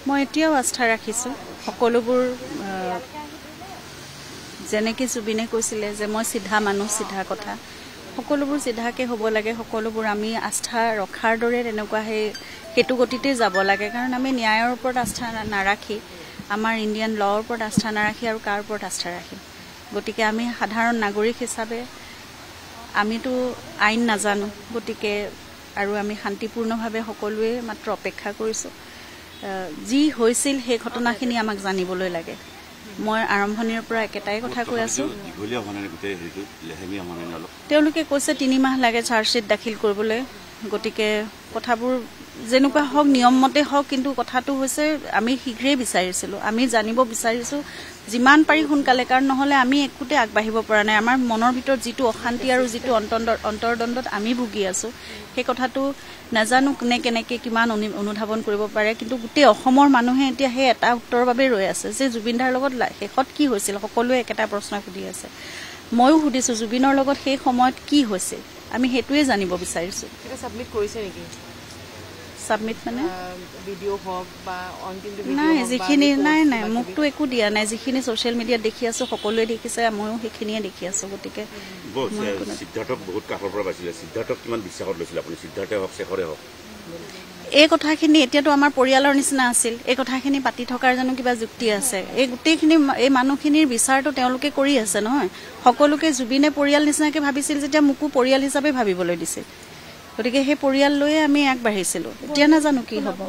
মই এতিয়াও আস্থা ৰাখিছোঁ সকলোবোৰ যেনেকৈ জুবিনে কৈছিলে যে মই চিধা মানুহ চিধা কথা সকলোবোৰ চিধাকৈ হ'ব লাগে সকলোবোৰ আমি আস্থা ৰখাৰ দৰে তেনেকুৱা সেইটো গতিতে যাব লাগে কাৰণ আমি ন্যায়ৰ ওপৰত আস্থা নাৰাখি আমাৰ ইণ্ডিয়ান ল'ৰ ওপৰত আস্থা নাৰাখি আৰু কাৰ ওপৰত আস্থা ৰাখিম গতিকে আমি সাধাৰণ নাগৰিক হিচাপে আমিতো আইন নাজানো গতিকে আৰু আমি শান্তিপূৰ্ণভাৱে সকলোৱে মাত্ৰ অপেক্ষা কৰিছোঁ যি হৈছিল সেই ঘটনাখিনি আমাক জানিবলৈ লাগে মই আৰম্ভণিৰ পৰা একেটাই কথা কৈ আছোঁ তেওঁলোকে কৈছে 3 মাহ লাগে চাৰ্জশ্বিট দাখিল কৰিবলৈ গতিকে কথাবোৰ যেনেকুৱা হওক নিয়মমতে হওক কিন্তু কথাটো হৈছে আমি শীঘ্ৰেই বিচাৰিছিলোঁ আমি জানিব বিচাৰিছোঁ যিমান পাৰি সোনকালে কাৰণ নহ'লে আমি একোতে আগবাঢ়িব পৰা নাই আমাৰ মনৰ ভিতৰত যিটো অশান্তি আৰু যিটো অন্তৰ্দ্বন্দ্বত আমি ভুগি আছোঁ সেই কথাটো নাজানো কোনে কেনেকৈ কিমান অনুধাৱন কৰিব পাৰে কিন্তু গোটেই অসমৰ মানুহে এতিয়া সেই এটা উত্তৰৰ বাবে ৰৈ আছে যে জুবিনদাৰ লগত শেষত কি হৈছিল সকলোৱে একেটা প্ৰশ্ন সুধি আছে ময়ো সুধিছোঁ জুবিনৰ লগত সেই সময়ত কি হৈছিল আমি সেইটোৱে জানিব বিচাৰিছোঁ সাবমিট কৰিছে নেকি সাবমিট মানে ভিডিঅ' হওক বা অন্তিম নাই যিখিনি নাই মোকতো একো দিয়া নাই যিখিনি ছ'চিয়েল মিডিয়াত দেখি আছোঁ সকলোৱে দেখিছে ময়ো সেইখিনিয়ে দেখি আছোঁ গতিকে সিদ্ধাৰ্থক বহুত কাষৰ পৰা পাইছিলে সিদ্ধাৰ্থক কিমান বিশ্বাসত লৈছিলে আপুনি সিদ্ধাৰ্থে হওক শেখৰে হওক এই কথাখিনি এতিয়াতো আমাৰ পৰিয়ালৰ নিচিনা আছিল এই কথাখিনি পাতি থকাৰ জানো কিবা যুক্তি আছে এই গোটেইখিনি এই মানুহখিনিৰ বিচাৰটো তেওঁলোকে কৰি আছে নহয় সকলোকে জুবিনে পৰিয়াল নিচিনাকৈ ভাবিছিল যেতিয়া মোকো পৰিয়াল হিচাপে ভাবিবলৈ দিছিল গতিকে সেই পৰিয়াল লৈয়ে আমি আগবাঢ়িছিলোঁ এতিয়া নাজানো কি হ'ব